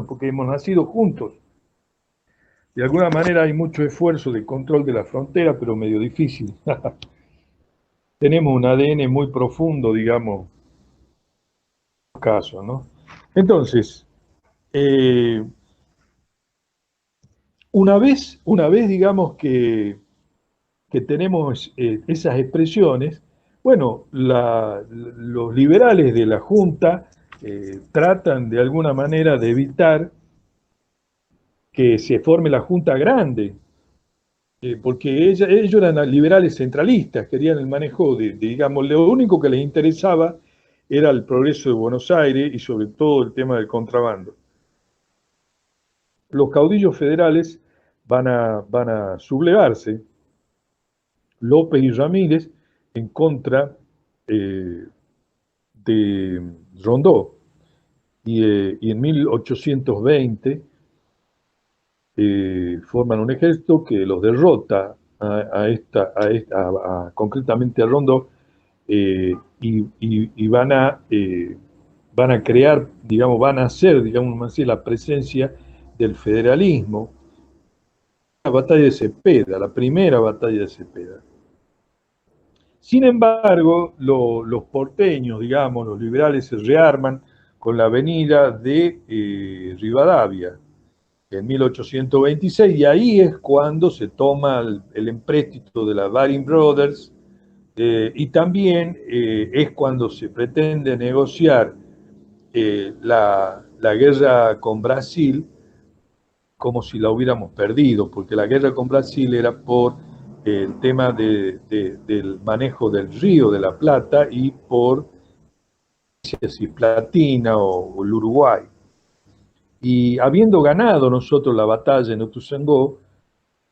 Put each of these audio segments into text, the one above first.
porque hemos nacido juntos. De alguna manera hay mucho esfuerzo de control de la frontera, pero medio difícil. Tenemos un ADN muy profundo, digamos, caso, ¿no? Entonces, eh, una vez digamos que tenemos esas expresiones, bueno, los liberales de la Junta tratan de alguna manera de evitar que se forme la Junta Grande, porque ellos eran liberales centralistas, querían el manejo digamos, lo único que les interesaba era el progreso de Buenos Aires y sobre todo el tema del contrabando. Los caudillos federales van a sublevarse, López y Ramírez, en contra de Rondó. Y en 1820 forman un ejército que los derrota concretamente a Rondó, y van a crear, digamos, van a hacer, digamos así, la presencia del federalismo. La batalla de Cepeda, la primera batalla de Cepeda. Sin embargo, los porteños, digamos, los liberales se rearman con la avenida de Rivadavia en 1826, y ahí es cuando se toma el empréstito de la Baring Brothers, y también es cuando se pretende negociar la guerra con Brasil como si la hubiéramos perdido, porque la guerra con Brasil era por el tema del manejo del río de la Plata y por Cisplatina o el Uruguay. Y habiendo ganado nosotros la batalla en Ituzaingó,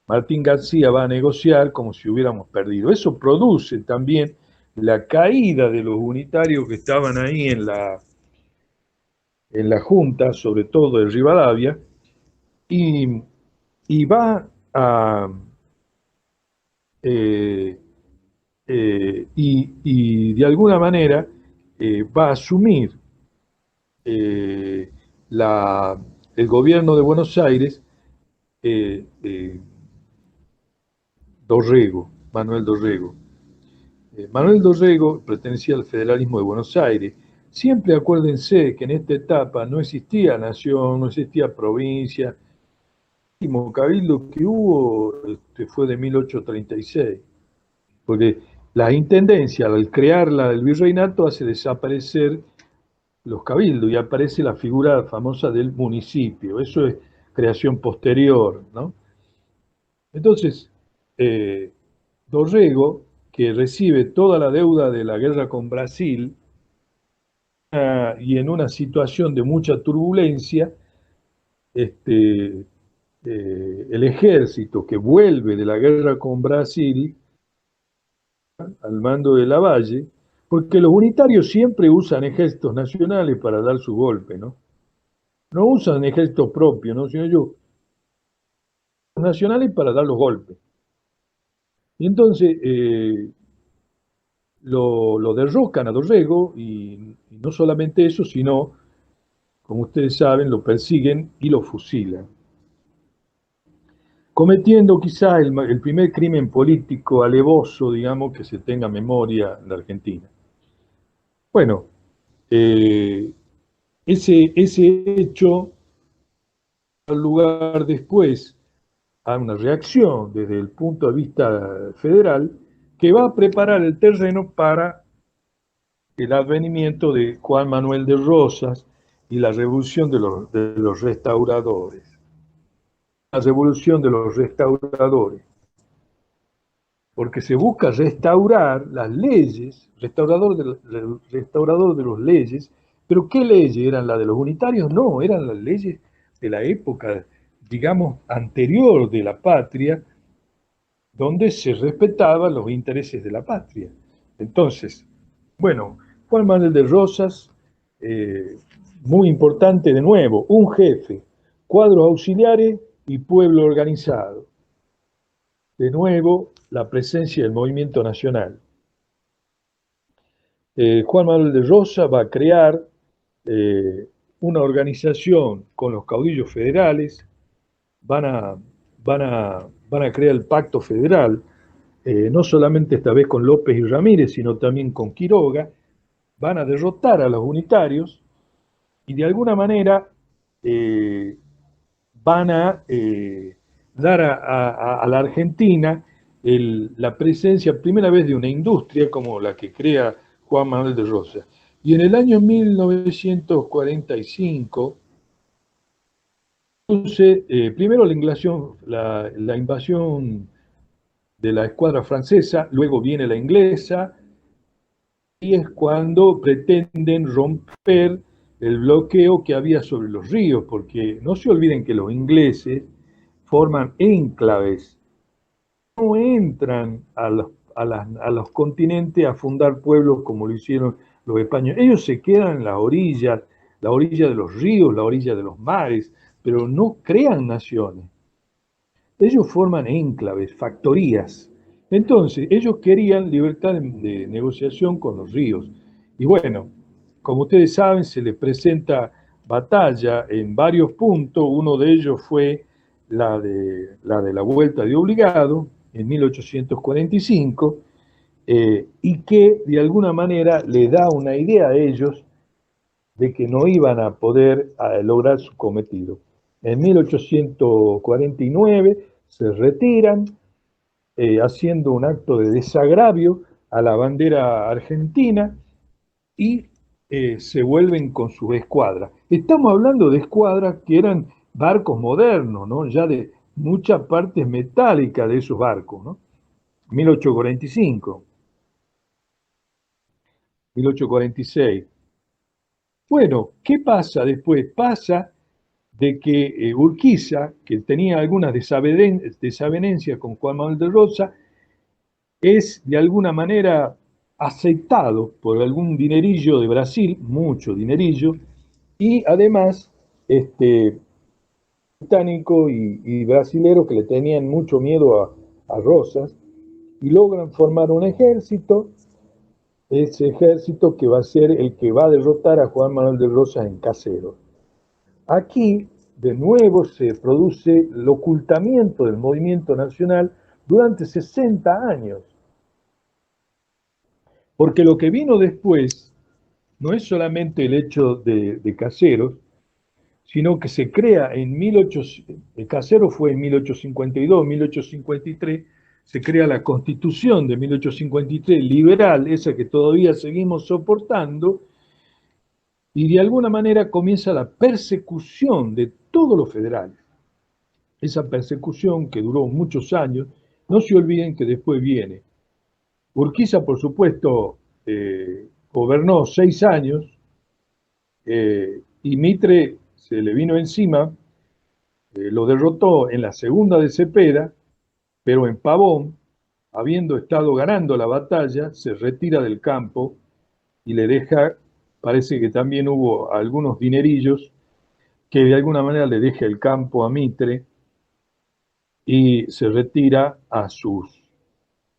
Martín García va a negociar como si hubiéramos perdido. Eso produce también la caída de los unitarios que estaban ahí en la Junta, sobre todo de Rivadavia, y, y va a, eh, y de alguna manera va a asumir eh, la, el gobierno de Buenos Aires, eh, eh, Dorrego, Manuel Dorrego. Manuel Dorrego pertenecía al federalismo de Buenos Aires. Siempre acuérdense que en esta etapa no existía nación, no existía provincia. El último cabildo que hubo fue de 1836, porque la intendencia, al crearla el virreinato, hace desaparecer los cabildos y aparece la figura famosa del municipio. Eso es creación posterior, ¿no? Entonces, eh, Dorrego, que recibe toda la deuda de la guerra con Brasil, y en una situación de mucha turbulencia, este, el ejército que vuelve de la guerra con Brasil al mando de Lavalle, porque los unitarios siempre usan ejércitos nacionales para dar su golpe, ¿no? No usan ejércitos propios, ¿no? Sino ellos nacionales para dar los golpes. Y entonces lo derrocan a Dorrego y no solamente eso, sino, como ustedes saben, lo persiguen y lo fusilan, cometiendo quizá el primer crimen político alevoso, digamos, que se tenga memoria en la Argentina. Bueno, eh, ese hecho da lugar después a una reacción desde el punto de vista federal que va a preparar el terreno para el advenimiento de Juan Manuel de Rosas y la revolución de los restauradores. La revolución de los restauradores, porque se busca restaurar las leyes, restaurador de las leyes, pero ¿qué leyes? ¿Eran las de los unitarios? No, eran las leyes de la época, digamos, anterior de la patria, donde se respetaban los intereses de la patria. Entonces, bueno, Juan Manuel de Rosas, eh, muy importante de nuevo, un jefe, cuadros auxiliares y pueblo organizado. De nuevo, la presencia del movimiento nacional. Juan Manuel de Rosas va a crear eh, una organización con los caudillos federales, van a, van a crear el Pacto Federal, no solamente esta vez con López y Ramírez, sino también con Quiroga, van a derrotar a los unitarios y de alguna manera eh, van a dar a la Argentina la presencia, primera vez, de una industria como la que crea Juan Manuel de Rosas. Y en el año 1945, entonces, primero la invasión de la escuadra francesa, luego viene la inglesa, y es cuando pretenden romper el bloqueo que había sobre los ríos, porque no se olviden que los ingleses forman enclaves, no entran a los continentes a fundar pueblos como lo hicieron los españoles. Ellos se quedan en las orillas, la orilla de los ríos, la orilla de los mares, pero no crean naciones. Ellos forman enclaves, factorías. Entonces, ellos querían libertad de negociación con los ríos. Y bueno, como ustedes saben, se les presenta batalla en varios puntos. Uno de ellos fue la Vuelta de Obligado, en 1845, y que de alguna manera le da una idea a ellos de que no iban a poder lograr su cometido. En 1849 se retiran, haciendo un acto de desagravio a la bandera argentina y se vuelven con sus escuadras. Estamos hablando de escuadras que eran barcos modernos, ¿no? Ya de muchas partes metálicas de esos barcos, ¿no? 1845, 1846. Bueno, ¿qué pasa después? Pasa de que Urquiza, que tenía algunas desavenencias con Juan Manuel de Rosas, es de alguna manera aceptado por algún dinerillo de Brasil, mucho dinerillo, y además británico y brasilero que le tenían mucho miedo a Rosas, y logran formar un ejército, ese ejército que va a ser el que va a derrotar a Juan Manuel de Rosas en Caseros. Aquí, de nuevo, se produce el ocultamiento del movimiento nacional durante 60 años. Porque lo que vino después no es solamente el hecho de Caseros, sino que se crea en 1800, Caseros fue en 1852, 1853, se crea la Constitución de 1853, liberal, esa que todavía seguimos soportando, y de alguna manera comienza la persecución de todos los federales. Esa persecución que duró muchos años, no se olviden que después viene. Urquiza, por supuesto, gobernó 6 años, y Mitre se le vino encima, lo derrotó en la segunda de Cepeda, pero en Pavón, habiendo estado ganando la batalla, se retira del campo y le deja, parece que también hubo algunos dinerillos, que de alguna manera le deja el campo a Mitre y se retira a sus...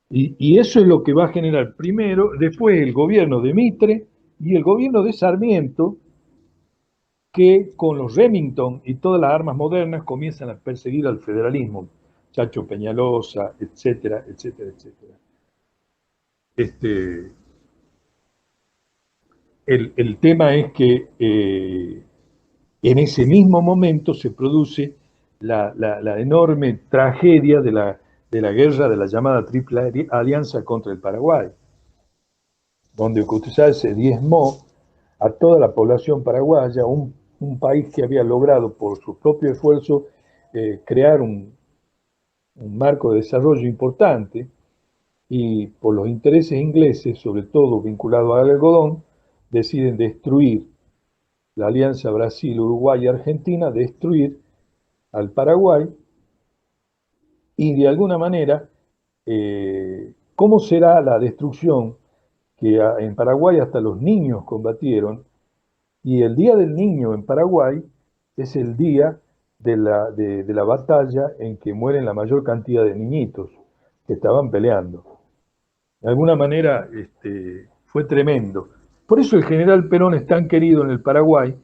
Y eso es lo que va a generar primero, después el gobierno de Mitre y el gobierno de Sarmiento, que con los Remington y todas las armas modernas comienzan a perseguir al federalismo, Chacho Peñalosa, etcétera, etcétera, etcétera. Este, el tema es que en ese mismo momento se produce la enorme tragedia de la guerra de la llamada Triple Alianza contra el Paraguay, donde, como usted sabe, se diezmó a toda la población paraguaya, un país que había logrado por su propio esfuerzo crear un marco de desarrollo importante, y por los intereses ingleses, sobre todo vinculados al algodón, deciden destruir la alianza Brasil, Uruguay y Argentina, destruir al Paraguay, y de alguna manera, ¿cómo será la destrucción? Que en Paraguay hasta los niños combatieron, y el Día del Niño en Paraguay es el día de la batalla en que mueren la mayor cantidad de niñitos que estaban peleando. De alguna manera fue tremendo. Por eso el general Perón es tan querido en el Paraguay,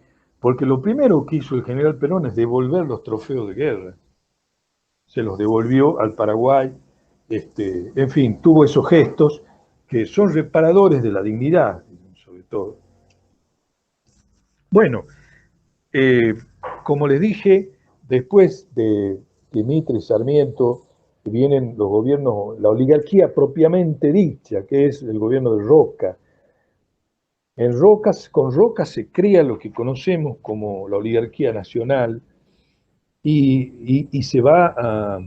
Porque lo primero que hizo el general Perón es devolver los trofeos de guerra. Se los devolvió al Paraguay, en fin, tuvo esos gestos que son reparadores de la dignidad, sobre todo. Bueno, eh, como les dije, después de Mitre y Sarmiento, vienen los gobiernos, la oligarquía propiamente dicha, que es el gobierno de Roca. Con Roca se crea lo que conocemos como la oligarquía nacional y se va a,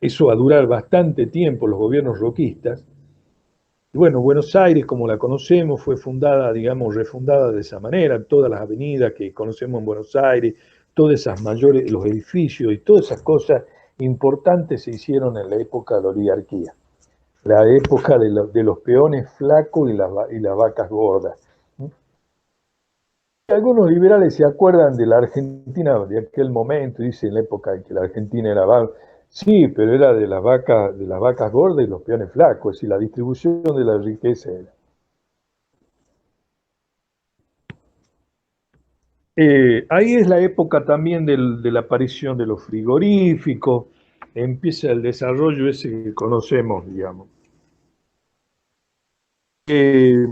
eso a durar bastante tiempo, los gobiernos roquistas. Y bueno, Buenos Aires, como la conocemos, fue fundada, digamos, refundada de esa manera, todas las avenidas que conocemos en Buenos Aires, todas esas mayores, los edificios y todas esas cosas importantes se hicieron en la época de la oligarquía, la época de los peones flacos y las vacas gordas. Algunos liberales se acuerdan de la Argentina de aquel momento, dicen en la época en que la Argentina era sí, pero era de las vacas gordas y los peones flacos, y la distribución de la riqueza era. Ahí es la época también de la aparición de los frigoríficos, empieza el desarrollo ese que conocemos, digamos. Eh,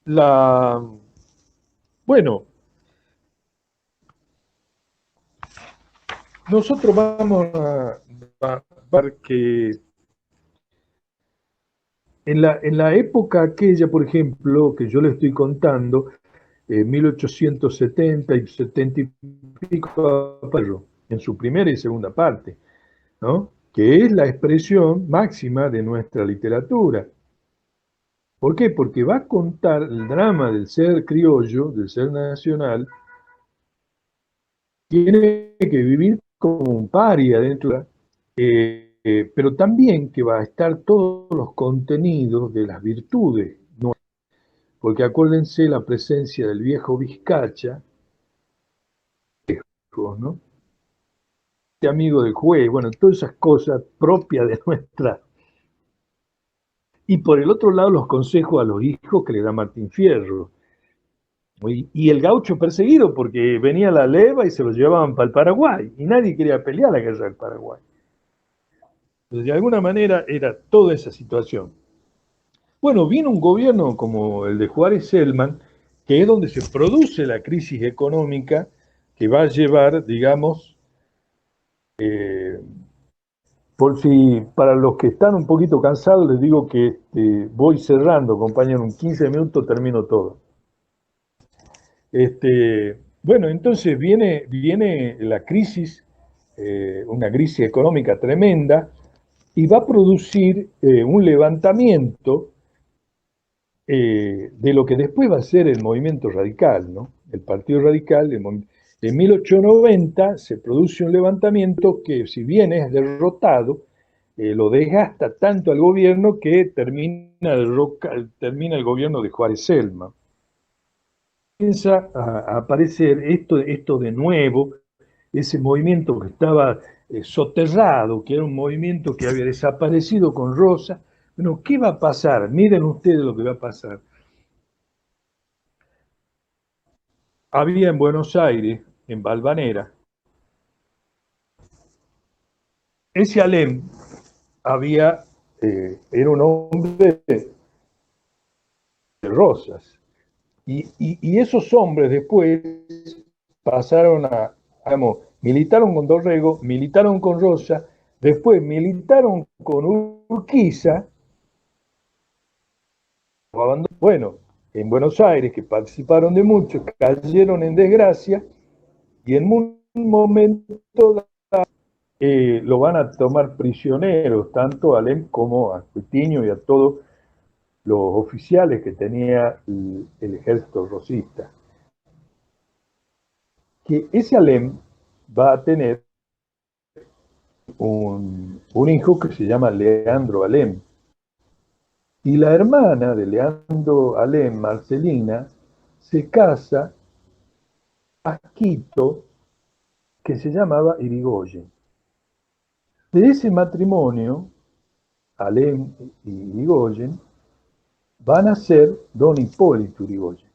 la, bueno, nosotros vamos a ver que en la época aquella, por ejemplo, que yo le estoy contando, 1870 y 70 y pico, en su primera y segunda parte, ¿no? Que es la expresión máxima de nuestra literatura. ¿Por qué? Porque va a contar el drama del ser criollo, del ser nacional, tiene que vivir como un paria dentro, pero también que va a estar todos los contenidos de las virtudes, ¿no? Porque acuérdense la presencia del viejo Vizcacha, ¿no? Este amigo del juez, bueno, todas esas cosas propias de nuestra. Y por el otro lado, los consejos a los hijos que le da Martín Fierro. Y el gaucho perseguido porque venía la leva y se lo llevaban para el Paraguay. Y nadie quería pelear la guerra del Paraguay. Entonces, de alguna manera era toda esa situación. Bueno, viene un gobierno como el de Juárez Selman, que es donde se produce la crisis económica que va a llevar, digamos, eh, por si para los que están un poquito cansados, les digo que voy cerrando, compañero, en 15 minutos termino todo. Bueno, entonces viene la crisis, una crisis económica tremenda, y va a producir un levantamiento de lo que después va a ser el movimiento radical, ¿no? El Partido Radical, en 1890 se produce un levantamiento que, si bien es derrotado, lo desgasta tanto al gobierno que termina el gobierno de Juárez Selma. Comienza a aparecer esto de nuevo, ese movimiento que estaba soterrado, que era un movimiento que había desaparecido con Rosa. Bueno, ¿qué va a pasar? Miren ustedes lo que va a pasar. Había en Buenos Aires, en Valvanera, ese Alem era un hombre de Rosas. Y esos hombres después pasaron digamos, militaron con Dorrego, militaron con Rosa, después militaron con Urquiza, bueno, en Buenos Aires, que participaron de muchos, cayeron en desgracia y en un momento lo van a tomar prisioneros, tanto a Alem como a Cuitiño y a todos los oficiales que tenía el ejército rosista. Que ese Alem va a tener un hijo que se llama Leandro Alem. Y la hermana de Leandro Alem, Marcelina, se casa a Quito, que se llamaba Irigoyen. De ese matrimonio, Alem y Irigoyen, van a ser don Hipólito Yrigoyen.